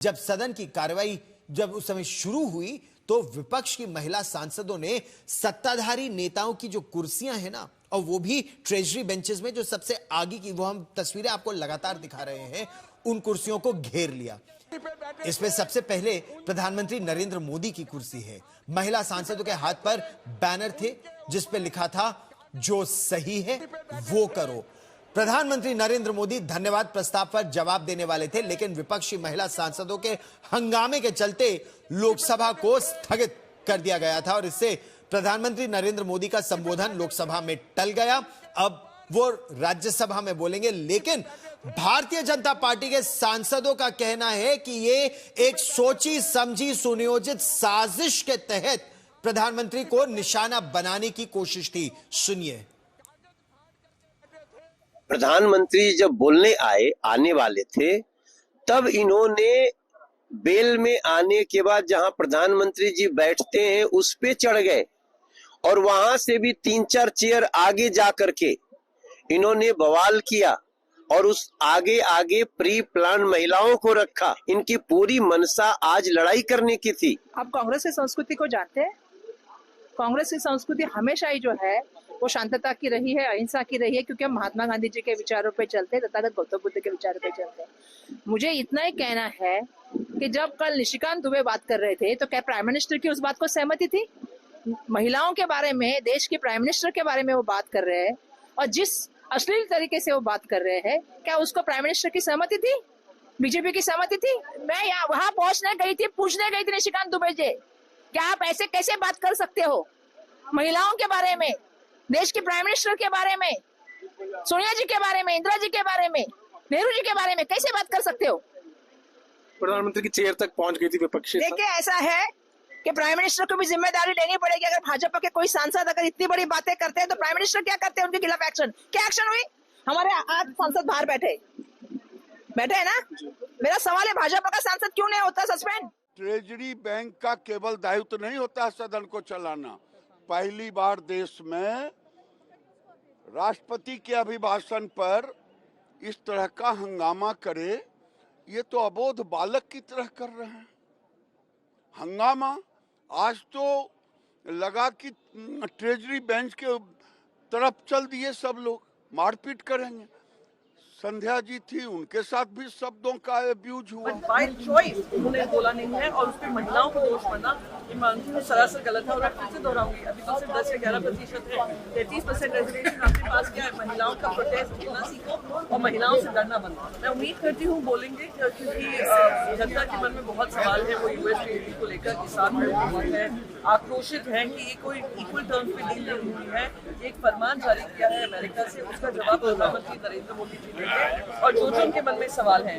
जब सदन की कार्रवाई जब उस समय शुरू हुई तो विपक्ष की महिला सांसदों ने सत्ताधारी नेताओं की जो कुर्सियां हैं ना, और वो भी ट्रेजरी बेंचेस में जो सबसे आगे की, वो हम तस्वीरें आपको लगातार दिखा रहे हैं, उन कुर्सियों को घेर लिया। इसमें सबसे पहले प्रधानमंत्री नरेंद्र मोदी की कुर्सी है। महिला सांसदों के हाथ पर बैनर थे जिस पे लिखा था, जो सही है वो करो। प्रधानमंत्री नरेंद्र मोदी धन्यवाद प्रस्ताव पर जवाब देने वाले थे, लेकिन विपक्षी महिला सांसदों के हंगामे के चलते लोकसभा को स्थगित कर दिया गया था और इससे प्रधानमंत्री नरेंद्र मोदी का संबोधन लोकसभा में टल गया। अब वो राज्यसभा में बोलेंगे, लेकिन भारतीय जनता पार्टी के सांसदों का कहना है कि ये एक सोची समझी सुनियोजित साजिश के तहत प्रधानमंत्री को निशाना बनाने की कोशिश थी। सुनिए। प्रधानमंत्री जब बोलने आने वाले थे, तब इन्होंने बेल में आने के बाद जहां प्रधानमंत्री जी बैठते हैं उस पे चढ़ गए और वहां से भी 3-4 चेयर आगे जा करके इन्होंने बवाल किया और उस आगे प्री प्लान महिलाओं को रखा। इनकी पूरी मनसा आज लड़ाई करने की थी। आप कांग्रेस की संस्कृति को जानते हैं? कांग्रेस की संस्कृति हमेशा ही जो है वो शांतता की रही है, अहिंसा की रही है, क्योंकि हम महात्मा गांधी जी के विचारों पे चलते हैं, तथागत गौतम बुद्ध के विचारों पे चलते हैं। मुझे इतना ही कहना है कि जब कल निशिकांत दुबे बात कर रहे थे तो क्या प्राइम मिनिस्टर की उस बात को सहमति थी? महिलाओं के बारे में, देश के प्राइम मिनिस्टर के बारे में वो बात कर रहे हैं और जिस अश्लील तरीके से वो बात कर रहे हैं, क्या उसको प्राइम मिनिस्टर की सहमति थी? बीजेपी की सहमति थी? मैं यहाँ वहां पहुंचने गई थी, पूछने गई थी निशिकांत दुबे जी, क्या आप ऐसे कैसे बात कर सकते हो? महिलाओं के बारे में, देश के प्राइम मिनिस्टर के बारे में, सोनिया जी के बारे में, इंदिरा जी के बारे में, नेहरू जी के बारे में कैसे बात कर सकते हो? प्रधानमंत्री की चेयर तक पहुंच गई थी विपक्षी। देखिए, ऐसा है कि प्राइम मिनिस्टर को भी जिम्मेदारी लेनी पड़ेगी। अगर भाजपा के कोई सांसद अगर इतनी बड़ी बातें करते हैं तो प्राइम मिनिस्टर क्या करते हैं? उनके खिलाफ एक्शन, क्या एक्शन हुई? हमारे आज सांसद बाहर बैठे है ना। मेरा सवाल है, भाजपा का सांसद क्यों नहीं होता सस्पेंड? ट्रेजरी बैंक का केवल दायित्व नहीं होता सदन को चलाना। पहली बार देश में राष्ट्रपति के अभिभाषण पर इस तरह का हंगामा करे, ये तो अबोध बालक की तरह कर रहे हैं हंगामा। आज तो लगा कि ट्रेजरी बेंच के तरफ चल दिए, सब लोग मारपीट करेंगे। संध्या जी थी, उनके साथ भी शब्दों का अब्यूज हुआ। बाय चॉइस उन्होंने बोला नहीं है और उसमें महिलाओं को दोष मानना सरासर गलत है। और मैं फिर से दोहराऊंगी, अभी तो सिर्फ 10 से 11% है, 33% रेजोल्यूशन आपके पास क्या है? महिलाओं का प्रोटेस्ट बोलना सीखो और महिलाओं से डरना बंद करो। मैं उम्मीद करती हूँ बोलेंगे, क्योंकि जनता के मन में बहुत सवाल है। वो यूएस ट्रेड को लेकर किसान बहुत है, आक्रोशित है कि ये कोई इक्वल टर्म्स पे डील नहीं हुई है। एक फरमान जारी किया है अमेरिका से, उसका जवाब प्रधानमंत्री नरेंद्र मोदी जी ने, और जो उनके मन में सवाल हैं